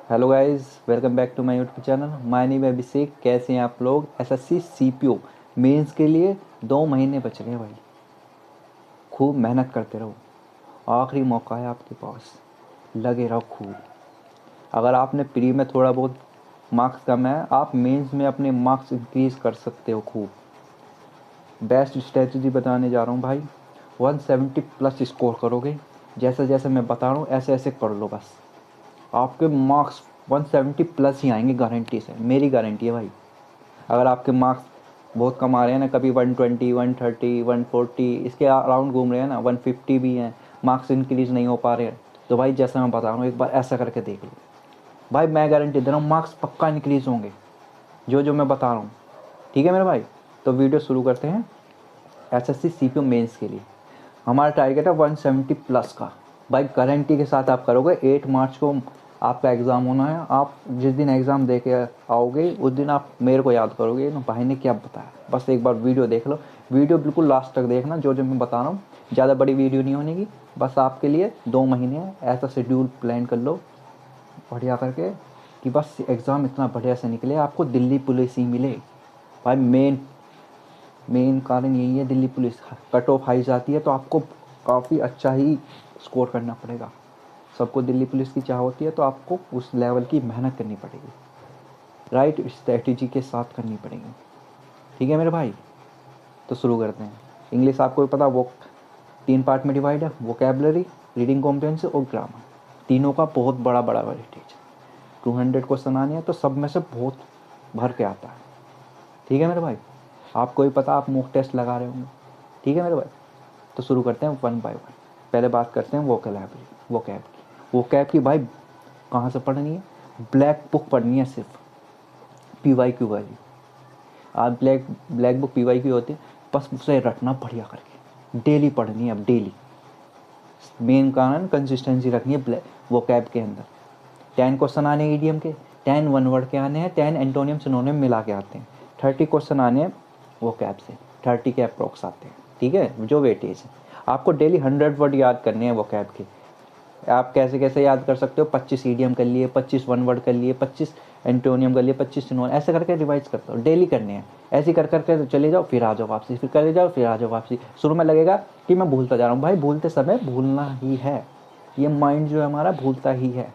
Hello guys, welcome back to my YouTube channel. My name है अभिषेक। कैसे हैं आप लोग? एसएससी सीपीओ मेंस के लिए 2 महीने बच रहे हैं भाई। खूब मेहनत करते रहो, आखिरी मौका है आपके पास। लगे रहो खूब। अगर आपने प्री में थोड़ा बहुत मार्क्स कम है, आप मेंस में अपने मार्क्स इंक्रीज कर सकते हो खूब। बेस्ट स्ट्रेटजी बताने जा रहा हूँ भाई। 170 प्लस स्कोर करोगे। जैसे जैसे मैं बता रहा हूँ ऐसे ऐसे कर लो बस। आपके मार्क्स 170 प्लस ही आएंगे, गारंटी से, मेरी गारंटी है भाई। अगर आपके मार्क्स बहुत कम आ रहे हैं ना, कभी 120 130 140 इसके अराउंड घूम रहे हैं ना, 150 भी हैं, मार्क्स इंक्रीज नहीं हो पा रहे हैं, तो भाई जैसा मैं बता रहा हूँ एक बार ऐसा करके देख लो भाई। मैं गारंटी दे रहा हूँ मार्क्स पक्का इंक्रीज होंगे, जो जो मैं बता रहा हूँ। ठीक है मेरे भाई, तो वीडियो शुरू करते हैं। एसएससी सीपीओ मेंस के लिए हमारा टारगेट है 170 प्लस का। भाई गारंटी के साथ आप करोगे। 8 मार्च को आपका एग्ज़ाम होना है। आप जिस दिन एग्ज़ाम दे के आओगे उस दिन आप मेरे को याद करोगे ना, भाई ने क्या बताया। बस एक बार वीडियो देख लो, वीडियो बिल्कुल लास्ट तक देखना, जो जो मैं बता रहा हूँ। ज़्यादा बड़ी वीडियो नहीं होने, बस आपके लिए 2 महीने ऐसा शेड्यूल प्लान कर लो बढ़िया करके कि बस एग्ज़ाम इतना बढ़िया से निकले, आपको दिल्ली पुलिस ही मिले। भाई मेन कारण यही है, Delhi police cut off high जाती है तो आपको काफ़ी अच्छा ही स्कोर करना पड़ेगा। सबको दिल्ली पुलिस की चाह होती है तो आपको उस लेवल की मेहनत करनी पड़ेगी, राइट स्ट्रेटजी के साथ करनी पड़ेगी। ठीक है मेरे भाई, तो शुरू करते हैं। इंग्लिश आपको भी पता, वो 3 पार्ट में डिवाइड है। वोकैबलरी, रीडिंग कॉम्प्रिहेंशन और ग्रामर। तीनों का बहुत बड़ा बड़ा वेटेज है। 200 क्वेश्चन आने हैं तो सब में से बहुत भर के आता है। ठीक है मेरे भाई, आपको भी पता, आप मॉक टेस्ट लगा रहे होंगे। ठीक है मेरे भाई, तो शुरू करते हैं 1 बाय 1। पहले बात करते हैं वोकैब की। वोकैब की भाई कहाँ से पढ़नी है? ब्लैक बुक पढ़नी है सिर्फ, PYQ वाली। आप ब्लैक बुक PYQ होती है, बस उसे रटना बढ़िया करके, डेली पढ़नी है अब डेली। मेन कारण कंसिस्टेंसी रखनी है वोकैब के अंदर। 10 क्वेश्चन आने हैं ईडीएम के, 10 वन वर्ड के आने हैं, 10 एंटोनियम सिनोनिम मिला के आते हैं। 30 क्वेश्चन आने हैं वोकैब से, 30 के अप्रोक्स आते हैं। ठीक है, जो वेटेज है। आपको डेली 100 वर्ड याद करने हैं वोकैब के। आप कैसे कैसे याद कर सकते हो? 25 ईडियम कर लिए, 25 वन वर्ड कर लिए, 25 एंटोनियम कर लिए, 25 सिनोनिम, ऐसे करके रिवाइज करते हो, डेली करने हैं। ऐसे कर करके चले जाओ, फिर आ जाओ वापसी, फिर करे जाओ, फिर आ जाओ वापसी। शुरू में लगेगा कि मैं भूलता जा रहा हूँ, भाई भूलते समय भूलना ही है, ये माइंड जो है हमारा भूलता ही है।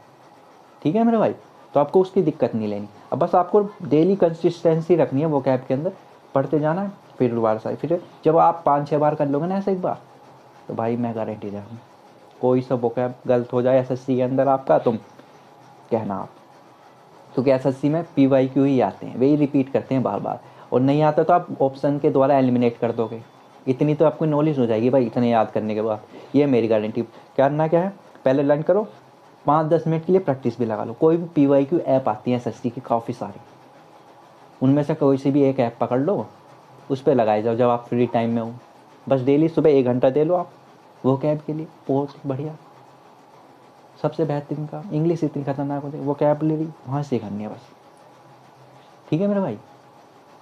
ठीक है मेरे भाई, तो आपको उसकी दिक्कत नहीं लेनी। अब बस आपको डेली कंसिस्टेंसी रखनी है वोकैब के अंदर, पढ़ते जाना है, फिर दोबारा से फिर जब आप 5-6 बार कर लोगे ना ऐसे एक बार, तो भाई मैं गारंटी दे रहा हूँ कोई सा वोकैब गलत हो जाए एसएससी के अंदर आपका, तुम कहना आप। क्योंकि एसएससी में PYQ ही आते हैं, वही रिपीट करते हैं बार बार। और नहीं आता तो आप ऑप्शन के द्वारा एलिमिनेट कर दोगे। इतनी तो आपको नॉलेज हो जाएगी भाई, इतने याद करने के बाद। ये मेरी गारंटी। करना क्या है, पहले लर्न करो, 5-10 मिनट के लिए प्रैक्टिस भी लगा लो। कोई भी PYQ ऐप आती है एसएससी की काफ़ी सारी, उनमें से कोई सी भी एक ऐप पकड़ लो, उस पर लगाए जाओ जब आप फ्री टाइम में हो। बस डेली सुबह 1 घंटा दे लो आप वो कैब के लिए, बहुत बढ़िया। सबसे बेहतरीन काम। इंग्लिश इतनी खतरनाक होती है, वो कैबलरी वहाँ से करनी है बस। ठीक है मेरे भाई,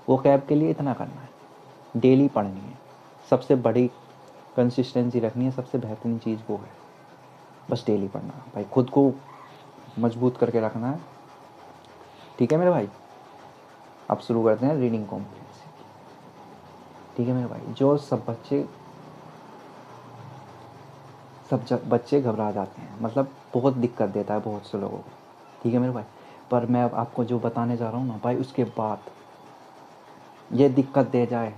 वो कैब के लिए इतना करना है, डेली पढ़नी है। सबसे बड़ी कंसिस्टेंसी रखनी है, सबसे बेहतरीन चीज़ वो है। बस डेली पढ़ना है भाई, खुद को मजबूत करके रखना है। ठीक है मेरे भाई, अब शुरू करते हैं रीडिंग कॉम्प्रिहेंशन। ठीक है मेरे भाई, जो सब बच्चे घबरा जाते हैं, मतलब बहुत दिक्कत देता है बहुत से लोगों को। ठीक है मेरे भाई, पर मैं अब आपको जो बताने जा रहा हूँ ना भाई, उसके बाद ये दिक्कत दे जाए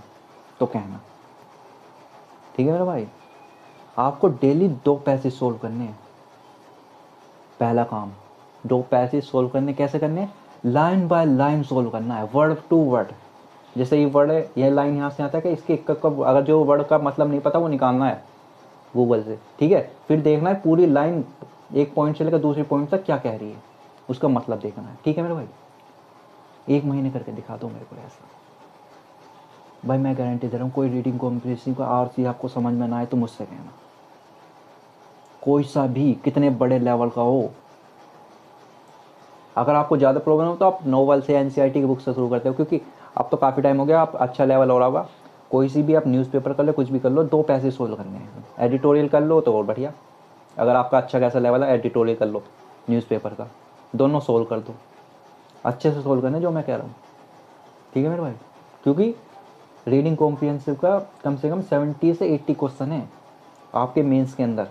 तो कहना। ठीक है मेरे भाई, आपको डेली 2 पैसे सोल्व करने हैं। पहला काम, 2 पैसे सोल्व करने कैसे करने हैं? लाइन बाय लाइन सोल्व करना है, वर्ड टू वर्ड। जैसे ये वर्ड है, यह लाइन यहाँ से आता है कि इसके अगर जो वर्ड का मतलब नहीं पता वो निकालना है गूगल से। ठीक है, फिर देखना है पूरी लाइन, एक पॉइंट से लेकर दूसरे पॉइंट तक क्या कह रही है, उसका मतलब देखना है। ठीक है मेरे भाई, 1 महीने करके दिखा दो मेरे को ऐसा। भाई मैं गारंटी दे रहा हूँ, कोई रीडिंग कॉम्प्रिहेंशन का RC आपको समझ में ना आए तो मुझसे कहना, कोई सा भी कितने बड़े लेवल का हो। अगर आपको ज़्यादा प्रॉब्लम हो तो आप नोवेल से NCERT की बुक से शुरू करते हो, क्योंकि अब तो काफ़ी टाइम हो गया, आप अच्छा लेवल हो रहा होगा। कोई सी भी आप न्यूज़पेपर कर लो, कुछ भी कर लो, 2 पैसे सोल्व करने हैं। एडिटोरियल कर लो तो और बढ़िया, अगर आपका अच्छा कैसा लेवल है एडिटोरियल कर लो न्यूज़पेपर का। दोनों सोल्व कर दो, अच्छे से सोल्व करना जो मैं कह रहा हूँ, ठीक है मेरे भाई। क्योंकि रीडिंग कॉम्प्रिहेंसिव का कम से कम 70 से 80 क्वेश्चन है आपके मेंस के अंदर।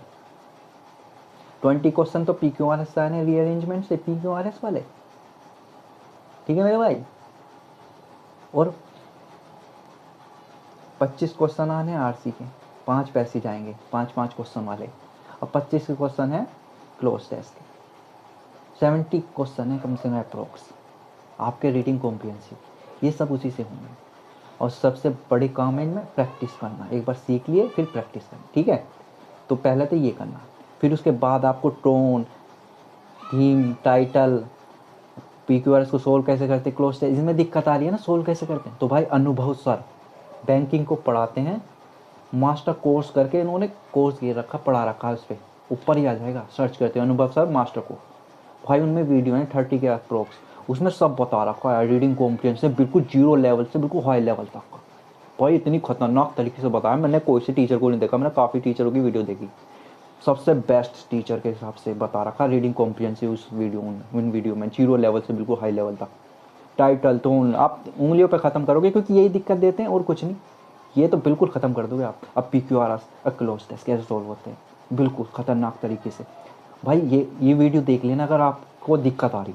20 क्वेश्चन तो PQRS से आने रीअरेंजमेंट से, PQRS वाले, ठीक है मेरे भाई। और 25 क्वेश्चन आने RC के, 5 पैसे जाएंगे 5-5 क्वेश्चन वाले, और 25 के क्वेश्चन है क्लोज टेस्ट के। 70 क्वेश्चन है कम से कम अप्रोक्स आपके रीडिंग कॉम्प्रिहेंसिव, ये सब उसी से होंगे। और सबसे बड़ी काम है इनमें प्रैक्टिस करना, एक बार सीख लिए फिर प्रैक्टिस करना, ठीक है। तो पहले तो ये करना, फिर उसके बाद आपको टोन, थीम, टाइटल, PQRS को सोल्व कैसे करते, क्लोज टेस्ट, इसमें दिक्कत आ रही है ना, सोल्व कैसे करते हैं, तो भाई अनुभव सर बैंकिंग को पढ़ाते हैं, मास्टर कोर्स करके इन्होंने कोर्स किए रखा, पढ़ा रखा है, उस पर ऊपर ही आ जाएगा, सर्च करते हैं अनुभव सर मास्टर को, भाई उनमें वीडियो है 30 के अप्रोक्स, उसमें सब बता रखा है रीडिंग कॉम्प्रिहेंशन बिल्कुल 0 लेवल से बिल्कुल हाई लेवल तक का। भाई इतनी खतरनाक तरीके से बताया, मैंने कोई से टीचर को नहीं देखा, मैंने काफ़ी टीचरों की वीडियो देखी, सबसे बेस्ट टीचर के हिसाब से बता रखा रीडिंग कॉम्प्रिहेंसिव उस वीडियो में, उन वीडियो में 0 लेवल से बिल्कुल हाई लेवल तक। टाइटल टोन आप उंगलियों पे ख़त्म करोगे, क्योंकि यही दिक्कत देते हैं और कुछ नहीं, ये तो बिल्कुल ख़त्म कर दोगे आप। अब PQRS और क्लोज टेस्ट कैसे सॉल्व होते हैं बिल्कुल ख़तरनाक तरीके से। भाई ये वीडियो देख लेना, अगर आपको दिक्कत आ रही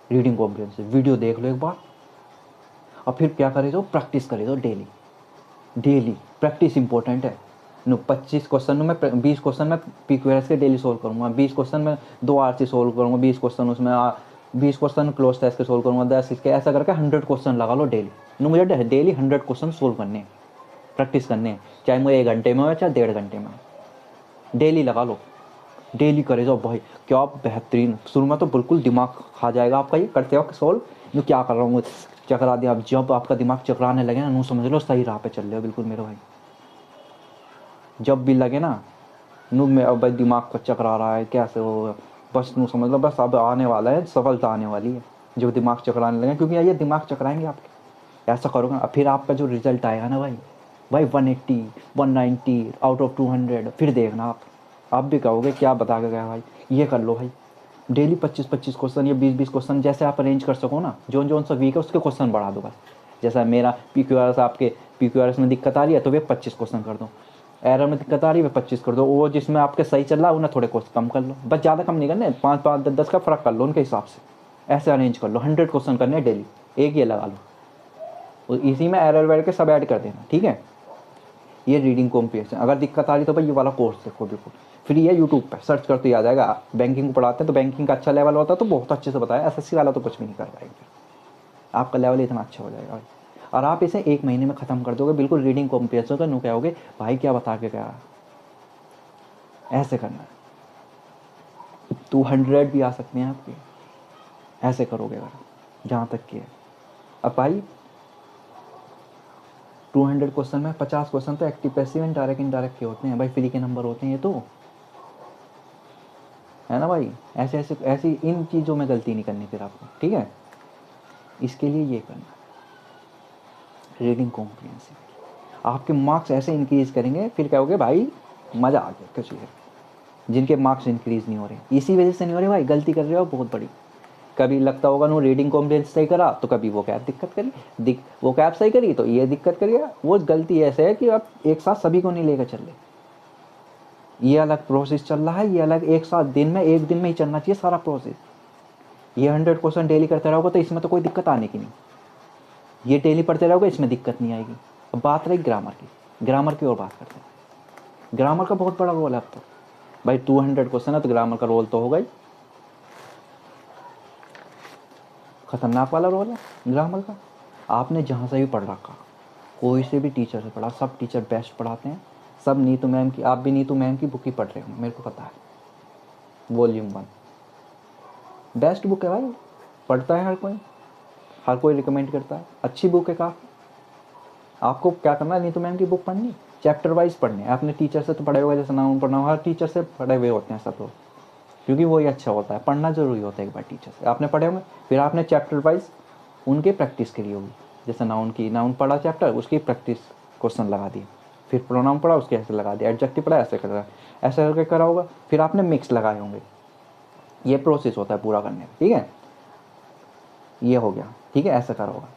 रीडिंग कॉम्प्रिहेंसिव, वीडियो देख लो एक बार, और फिर क्या करे दो, प्रैक्टिस करे दो डेली, डेली प्रैक्टिस इंपॉर्टेंट है। 25 क्वेश्चन में 20 क्वेश्चन में PQRS के डेली सोल्व करूँगा, 20 क्वेश्चन में 2 RC सोल्व करूँगा, 20 क्वेश्चन उसमें 20 क्वेश्चन क्लोज टेस्ट के सोल्व करूँगा, 10 इसके, ऐसा करके 100 क्वेश्चन लगा लो डेली। मुझे डेली 100 क्वेश्चन सोल्व करने हैं, प्रैक्टिस करने हैं, चाहे मुझे 1 घंटे में हो चाहे 1.5 घंटे में, डेली लगा लो, डेली करे जाओ भाई। क्या बेहतरीन, शुरू में तो बिल्कुल दिमाग खा जाएगा आपका, ये करते वक्त सोल्व, जो क्या कर रहा हूँ चकरा दिया। अब जब आपका दिमाग चकराने लगे ना, समझ लो सही राह पे चल रहे हो बिल्कुल मेरे भाई। जब भी लगे ना में अब भाई दिमाग का चकरा रहा है कैसे हो, बस नू समझ लो बस अब आने वाला है, सफलता आने वाली है, जो दिमाग चकराने लगे, क्योंकि ये दिमाग चकराएंगे आपके, ऐसा करोगे ना, फिर आपका जो रिजल्ट आएगा ना भाई 180 190 आउट ऑफ 200, फिर देखना आप भी कहोगे क्या बता के गया भाई। ये कर लो भाई, डेली 25-25 क्वेश्चन या 20-20 क्वेश्चन, जैसे आप अरेंज कर सको ना, जो सा वीक है उसके क्वेश्चन बढ़ा दो बस। जैसा मेरा PQRS, आपके PQRS में दिक्कत आ रही है तो वे 25 क्वेश्चन कर दो, एरर में दिक्कत आ रही है 25 कर दो, वो जिसमें आपके सही चल रहा है उन्हें थोड़े क्वेश्चन कम कर लो, बस ज़्यादा कम नहीं करने, 5-5 10-10 का फ़र्क कर लो उनके हिसाब से, ऐसे अरेंज कर लो। 100 क्वेश्चन करने डेली, एक ये लगा लो, और इसी में एरर वेर के सब ऐड कर देना, ठीक है। ये रीडिंग कॉम्प्रिहेंशन, अगर दिक्कत आ रही तो भाई ये वाला कोर्स देखो, बिल्कुल फ्री है, यूट्यूब पर सर्च कर तो आ जाएगा। बैंकिंग को पढ़ाते हैं तो बैंकिंग का अच्छा लेवल होता है तो बहुत अच्छे से बताया, SSC वाला तो कुछ भी नहीं कर पाएगा, आपका लेवल इतना अच्छा हो जाएगा भाई। और आप इसे 1 महीने में ख़त्म कर दोगे बिल्कुल, रीडिंग कॉम्प्रिहेंशन का नु कहोगे भाई क्या बता के गया। ऐसे करना है, 200 भी आ सकते हैं आपके, ऐसे करोगे अगर, जहाँ तक कि है। अब भाई 200 क्वेश्चन में 50 क्वेश्चन तो active passive and direct indirect के होते हैं भाई, फ्री के नंबर होते हैं ये तो, है ना भाई। ऐसे ऐसे ऐसी इन चीज़ों में गलती नहीं करनी फिर आपको, ठीक है। इसके लिए ये करना, रीडिंग कॉम्प्रिहेंसिव आपके मार्क्स ऐसे इंक्रीज़ करेंगे, फिर कहोगे भाई मज़ा आ गया कुछ। जिनके मार्क्स इंक्रीज़ नहीं हो रहे, इसी वजह से नहीं हो रहे भाई, गलती कर रहे हो बहुत बड़ी। कभी लगता होगा नो रीडिंग कॉम्प्रिहेंशन सही करा तो कभी वो कैप दिक्कत करी, वो कैप सही करी तो ये दिक्कत करिएगा। वो गलती ऐसे है कि आप एक साथ सभी को नहीं लेकर चल रहे, ये अलग प्रोसेस चल रहा है, ये अलग, एक साथ दिन में एक दिन में ही चलना चाहिए सारा प्रोसेस। ये 100% डेली करते रहोगे तो इसमें तो कोई दिक्कत आने की नहीं, ये डेली पढ़ते रहोगे इसमें दिक्कत नहीं आएगी। अब बात रही ग्रामर की, ग्रामर की और बात करते हैं। ग्रामर का बहुत बड़ा रोल है अब तो भाई, 200 क्वेश्चन है तो ग्रामर का रोल तो होगा ही, खतरनाक वाला रोल है ग्रामर का। आपने जहाँ से भी पढ़ रखा, कोई से भी टीचर से पढ़ा, सब टीचर बेस्ट पढ़ाते हैं, सब नीतू मैम की, आप भी नीतू मैम की बुक ही पढ़ रहे हो, मेरे को पता है। वॉल्यूम 1 बेस्ट बुक है भाई, पढ़ता है हर कोई रिकमेंड करता है, अच्छी बुक है काफ़ी। आपको क्या करना है, नीतू मैम की बुक पढ़नी, चैप्टर वाइज पढ़ने। आपने टीचर से तो पढ़े हुए, जैसे नाउन पढ़ना हो, हर टीचर से पढ़े हुए होते हैं सब लोग, क्योंकि वही अच्छा होता है, पढ़ना जरूरी होता है। एक बार टीचर से आपने पढ़े होंगे, फिर आपने चैप्टर वाइज उनके प्रैक्टिस करी होगी, जैसे नाउन की, नाउन पढ़ा चैप्टर, उसकी प्रैक्टिस क्वेश्चन लगा दिए, फिर प्रोनाउन पढ़ा उसके ऐसे लगा दिया, एडजेक्टिव पढ़ा ऐसे कर रहा है, ऐसे करके करा होगा। फिर आपने मिक्स लगाए होंगे, ये प्रोसेस होता है पूरा करने का, ठीक है। ये हो गया, ठीक है, ऐसा करा होगा।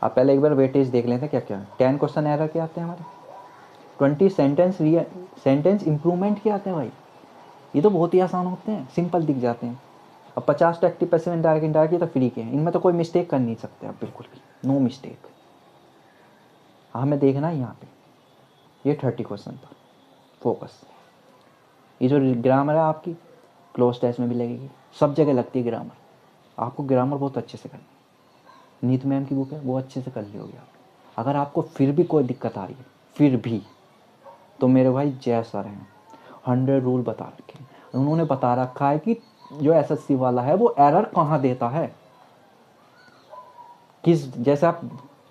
आप पहले एक बार वेटेज देख लेते हैं क्या क्या। 10 क्वेश्चन एरर के आते हैं हमारे, 20 सेंटेंस इंप्रूवमेंट के आते हैं भाई। ये तो बहुत ही आसान होते हैं, सिंपल दिख जाते हैं। अब 50 तो एक्टिव पैसिव इनडायरेक्ट इनडायरेक्ट ये तो फ्री के हैं, इनमें तो कोई मिस्टेक कर नहीं सकते आप, बिल्कुल भी नो मिस्टेक। हमें देखना है यहाँ पे, ये 30 क्वेश्चन पर फोकस। ये जो ग्रामर है आपकी क्लोज टेस्ट में भी लगेगी, सब जगह लगती है ग्रामर। आपको ग्रामर बहुत अच्छे से करनी है। नीत मैम की बुक है, वो अच्छे से कर ली होगी आप। अगर आपको फिर भी कोई दिक्कत आ रही है, फिर भी, तो मेरे भाई जय सर हैं, 100 रूल बता रखे हैं। उन्होंने बता रखा है कि जो एसएससी वाला है वो एरर कहाँ देता है, किस, जैसे आप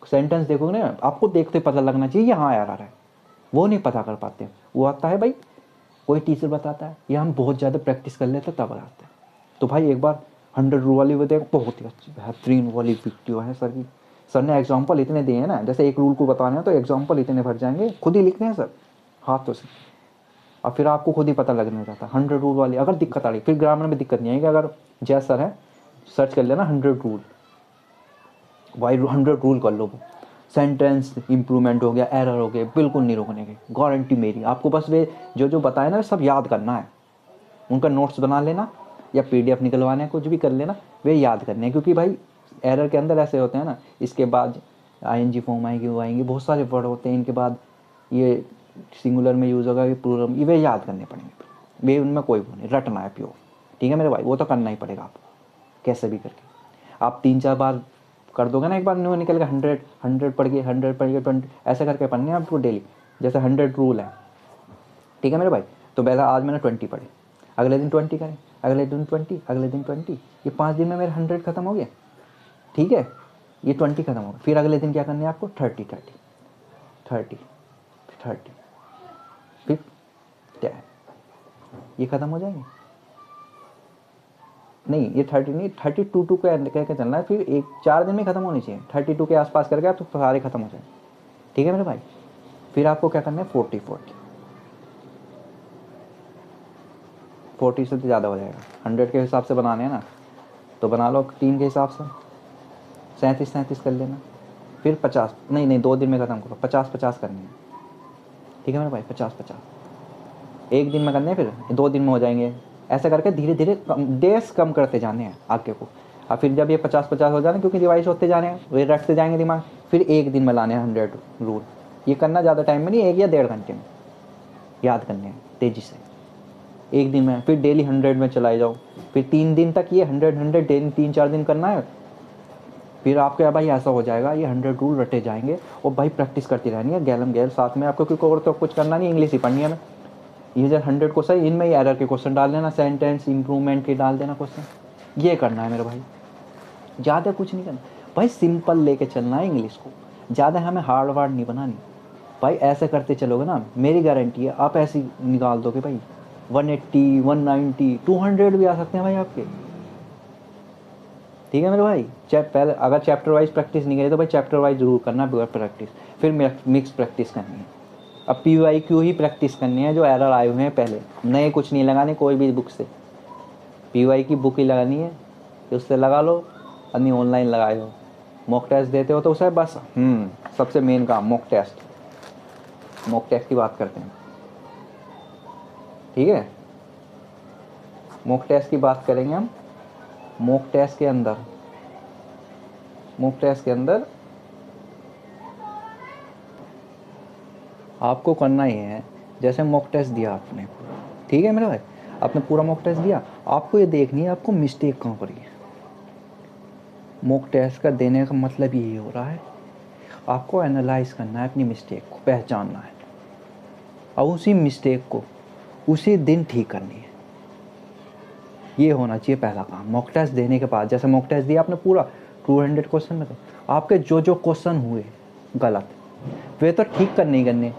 सेंटेंस देखोगे ना, आपको देखते पता लगना चाहिए यहाँ एरर है, वो नहीं पता कर पाते। वो आता है भाई, कोई टीचर बताता है, या हम बहुत ज़्यादा प्रैक्टिस कर लेते तब आते हैं। तो भाई एक बार 100 रूल वाली वो देखो, बहुत ही अच्छी बेहतरीन वाली वीडियो है सर की। सर ने एग्जाम्पल इतने दिए हैं ना, जैसे एक रूल को बताना है तो एग्जाम्पल इतने भर जाएंगे, खुद ही लिखते हैं सर हाथों से, और फिर आपको खुद ही पता लगने जाता है। 100 रूल वाली अगर दिक्कत आ रही, फिर ग्रामर में दिक्कत नहीं आएगी। अगर जय सर है, सर्च कर लेना 100 रूल, भाई 100 रूल कर लो। सेंटेंस इंप्रूवमेंट हो गया, एरर हो गए, बिल्कुल नहीं रोकने के, गारंटी मेरी। आपको बस वे जो जो बताए ना सब याद करना है, उनका नोट्स बना लेना या पीडीएफ निकलवाना है, कुछ भी कर लेना, वे याद करने हैं। क्योंकि भाई एरर के अंदर ऐसे होते हैं ना, इसके बाद आईएनजी फॉर्म आएंगे, वो आएंगे, बहुत सारे वर्ड होते हैं, इनके बाद ये सिंगुलर में यूज़ होगा, ये प्लूरल, ये वे याद करने पड़ेंगे। वे उनमें कोई वो नहीं, रटना है प्योर, ठीक है मेरे भाई, वो तो करना ही पड़ेगा आपको कैसे भी करके। आप 3-4 बार कर दोगे ना, एक बार न्यू निकल के 100 पढ़ के 20 ऐसे करके पढ़ने हैं आपको डेली। जैसे 100 रूल है, ठीक है मेरे भाई, तो पहला आज मैंने 20 पढ़े, अगले दिन 20 करें, अगले दिन 20, अगले दिन 20, ये 5 दिन में मेरे 100 खत्म हो गया, ठीक है। ये 20 खत्म हो गया, फिर अगले दिन क्या करना है आपको, 30 30 30 30, फिर 10, ये खत्म हो जाएंगे। नहीं, ये 30 नहीं, 32 टू कह के चलना है, फिर 4 दिन में खत्म होनी चाहिए। 32 के आसपास करके आप तो सारे खत्म हो जाए, ठीक है मेरे भाई। फिर आपको क्या करना है, 40 40 से तो ज़्यादा हो जाएगा, 100 के हिसाब से बनाने हैं ना, तो बना लो 3 के हिसाब से, 37 कर लेना। फिर 50, नहीं 2 दिन में ख़त्म करो, 50 करने हैं, ठीक है मेरे भाई, 50 एक दिन में करने हैं, फिर 2 दिन में हो जाएंगे। ऐसा करके धीरे धीरे डेज कम करते जाने हैं आगे को। और फिर जब ये 50 हो जाने, क्योंकि रिवाइज होते जाने हैं, वे रटते जाएंगे दिमाग, फिर एक दिन में लाने हैं 100 रूल। ये करना ज़्यादा टाइम में नहीं, 1 या 1.5 घंटे में याद करने हैं तेज़ी से, एक दिन में। फिर डेली 100 में चलाए जाओ, फिर 3 दिन तक ये 100 डेली 3-4 दिन करना है। फिर आपके भाई ऐसा हो जाएगा, ये 100 रूल रटे जाएंगे। और भाई प्रैक्टिस करती रहनी है गैलम गैल साथ में आपको, क्योंकि और तो कुछ करना नहीं, इंग्लिश ही पढ़नी है। ये जो 100 क्वेश्चन, इनमें ही एरर के क्वेश्चन डाल देना, सेंटेंस इंप्रूवमेंट के डाल देना क्वेश्चन, ये करना है मेरे भाई, ज़्यादा कुछ नहीं करना भाई। सिंपल लेके चलना है इंग्लिश को, ज़्यादा हमें हार्ड वार्ड नहीं बनानी भाई। ऐसे करते चलोगे ना, मेरी गारंटी है आप ऐसे निकाल दोगे भाई, 180 190 200 भी आ सकते हैं भाई आपके, ठीक है मेरे भाई। पहले अगर चैप्टर वाइज प्रैक्टिस नहीं करी तो भाई चैप्टर वाइज जरूर करना प्रैक्टिस, फिर मिक्स प्रैक्टिस करनी है। अब PYQ ही प्रैक्टिस करनी है, जो एरर आए हुए हैं पहले, नए कुछ नहीं लगाने कोई भी बुक से। PY की बुक ही लगानी है, तो उससे लगा लो, अन्य ऑनलाइन लगाए हो, मॉक टेस्ट देते हो तो उसे बस सबसे मेन काम मॉक टेस्ट की बात करते हैं, ठीक है। मॉक टेस्ट की बात करेंगे हम। मॉक टेस्ट के अंदर आपको करना ही है, जैसे मॉक टेस्ट दिया आपने, ठीक है मेरे भाई, आपने पूरा मॉक टेस्ट दिया, आपको ये देखनी है आपको मिस्टेक कहाँ पर है। मॉक टेस्ट का देने का मतलब यही हो रहा है, आपको एनालाइज करना है, अपनी मिस्टेक को पहचानना है, और उसी मिस्टेक को उसी दिन ठीक करनी है। ये होना चाहिए पहला काम मॉक टेस्ट देने के बाद। जैसे मॉक टेस्ट दिया आपने पूरा 200 क्वेश्चन में, आपके जो जो क्वेश्चन हुए गलत, वे तो ठीक करने।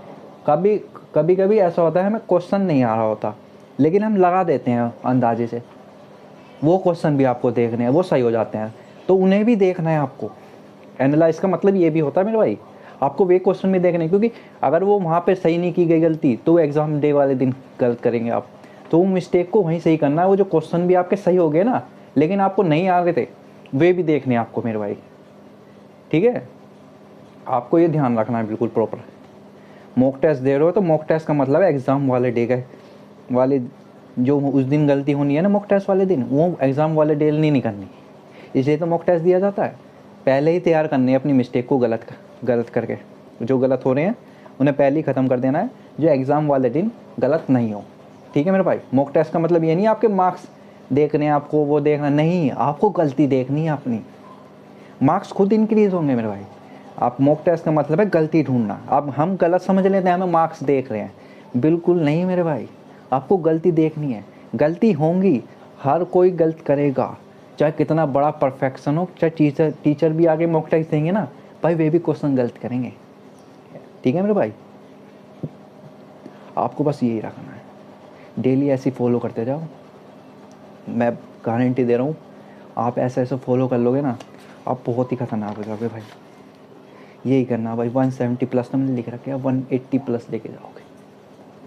कभी ऐसा होता है हमें क्वेश्चन नहीं आ रहा होता, लेकिन हम लगा देते हैं अंदाजे से, वो क्वेश्चन भी आपको देखने हैं, वो सही हो जाते हैं, तो उन्हें भी देखना है आपको। एनालाइज का मतलब ये भी होता है मेरे भाई, आपको वे क्वेश्चन भी देखने हैं, क्योंकि अगर वो वहाँ पे सही नहीं की गई गलती, तो एग्ज़ाम डे वाले दिन गलत करेंगे आप। तो वो मिस्टेक को वहीं सही करना है। वो जो क्वेश्चन भी आपके सही हो गए ना, लेकिन आपको नहीं आ रहे थे, वे भी देखने आपको मेरे भाई, ठीक है। आपको ये ध्यान रखना है बिल्कुल प्रॉपर। मॉक टेस्ट दे रहे हो तो मॉक टेस्ट का मतलब है एग्ज़ाम वाले डे का वाले, जो उस दिन गलती होनी है ना मॉक टेस्ट वाले दिन, वो एग्ज़ाम वाले डे नहीं करनी, इसलिए तो मॉक टेस्ट दिया जाता है। पहले ही तैयार करनी है अपनी मिस्टेक को, गलत करके जो गलत हो रहे हैं उन्हें पहले ही ख़त्म कर देना है, जो एग्ज़ाम वाले दिन गलत नहीं हो, ठीक है मेरे भाई। मॉक टेस्ट का मतलब ये नहीं आपके मार्क्स देखने हैं आपको, वो देखना नहीं, आपको गलती देखनी है अपनी, मार्क्स खुद इंक्रीज होंगे मेरे भाई। आप मॉक टेस्ट का मतलब है गलती ढूंढना। अब हम गलत समझ लेते हैं हमें मार्क्स देख रहे हैं, बिल्कुल नहीं मेरे भाई, आपको गलती देखनी है। गलती होंगी, हर कोई गलत करेगा, चाहे कितना बड़ा परफेक्शन हो, चाहे टीचर भी आगे मॉक टेस्ट देंगे ना भाई, वे भी क्वेश्चन गलत करेंगे, ठीक है मेरे भाई। आपको बस यही रखना है, डेली ऐसे फॉलो करते जाओ, मैं गारंटी दे रहा हूँ, आप ऐसे ऐसे फॉलो कर लोगे ना, आप बहुत ही खतरनाक हो जाओगे भाई। यही करना भाई, 170 प्लस तो मैंने लिख रखा है, 180 प्लस लेके जाओगे।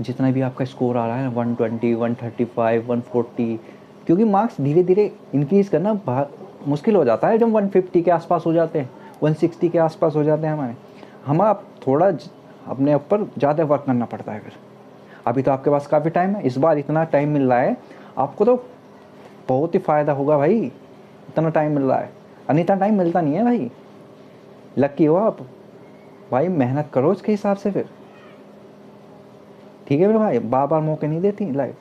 जितना भी आपका स्कोर आ रहा है ना, 120, 135, 140, क्योंकि मार्क्स धीरे धीरे इंक्रीज़ करना मुश्किल हो जाता है जब 150 के आसपास हो जाते हैं, 160 के आसपास हो जाते हैं हमारे, हम आप थोड़ा अपने ऊपर ज़्यादा वर्क करना पड़ता है फिर। अभी तो आपके पास काफ़ी टाइम है, इस बार इतना टाइम मिल रहा है आपको, तो बहुत ही फ़ायदा होगा भाई, इतना टाइम मिल रहा है, इतना टाइम मिलता नहीं है भाई, लकी हो आप भाई, मेहनत करो उसके हिसाब से फिर, ठीक है मेरे भाई। बार बार मौके नहीं देती लाइफ,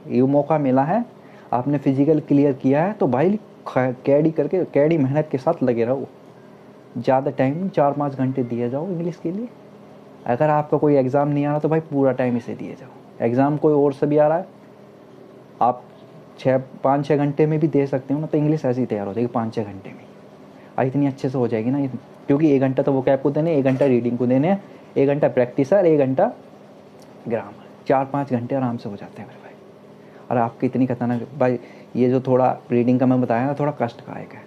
ये मौका मिला है, आपने फिजिकल क्लियर किया है तो भाई कैडी मेहनत के साथ लगे रहो, ज़्यादा टाइम 4-5 घंटे दिए जाओ इंग्लिश के लिए। अगर आपका कोई एग्ज़ाम नहीं आ रहा तो भाई पूरा टाइम इसे दिए जाओ। एग्ज़ाम कोई और से भी आ रहा है, आप 5-6 घंटे में भी दे सकते हो ना, तो इंग्लिश ऐसे ही तैयार हो जाएगी 5-6 घंटे में, इतनी अच्छे से हो जाएगी ना, क्योंकि 1 घंटा तो वो कैब को देने, 1 घंटा रीडिंग को देने, 1 घंटा प्रैक्टिस है, 1 घंटा ग्रामर, 4-5 घंटे आराम से हो जाते हैं मेरे भाई। और आपकी इतनी खतरनाक भाई, ये जो थोड़ा रीडिंग का मैं बताया ना, थोड़ा कष्टदायक है,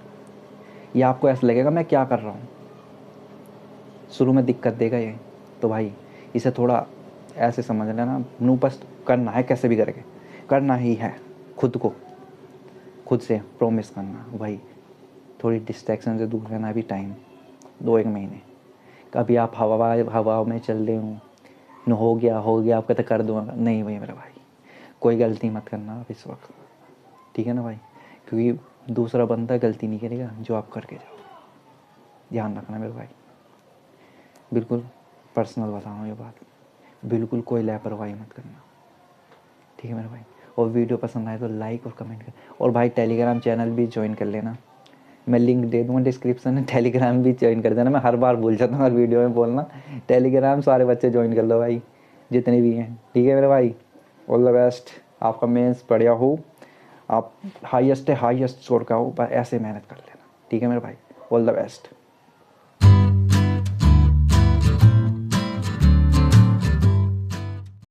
ये आपको ऐसा लगेगा मैं क्या कर रहा हूँ, शुरू में दिक्कत देगा ये, तो भाई इसे थोड़ा ऐसे समझ लेना, नूपस्ट करना है, कैसे भी करके करना ही है, खुद से प्रॉमिस करना भाई, थोड़ी डिस्ट्रैक्शन से दूर रहना। अभी टाइम 2-1 महीने, कभी आप हवा में चल रहे हो न, हो गया आप कहते कर दूँगा, नहीं भाई मेरा भाई, कोई गलती मत करना आप इस वक्त, ठीक है ना भाई, क्योंकि दूसरा बंदा गलती नहीं करेगा जो आप करके जाओ, ध्यान रखना मेरे भाई, बिल्कुल पर्सनल बता रहा हूँ ये बात, बिल्कुल कोई लापरवाही मत करना, ठीक है मेरे भाई। और वीडियो पसंद आए तो लाइक और कमेंट कर, और भाई टेलीग्राम चैनल भी ज्वाइन कर लेना, मैं लिंक दे दूँगा डिस्क्रिप्शन में, टेलीग्राम भी ज्वाइन कर देना, मैं हर बार भूल जाता हूँ हर वीडियो में बोलना, टेलीग्राम सारे बच्चे ज्वाइन कर लो भाई, जितने भी हैं, ठीक है मेरे भाई। ऑल द बेस्ट, आपका मेंस बढ़िया हो, आप हाईएस्ट स्कोर का हो, बस ऐसे मेहनत कर लेना, ठीक है मेरे भाई, ऑल द बेस्ट।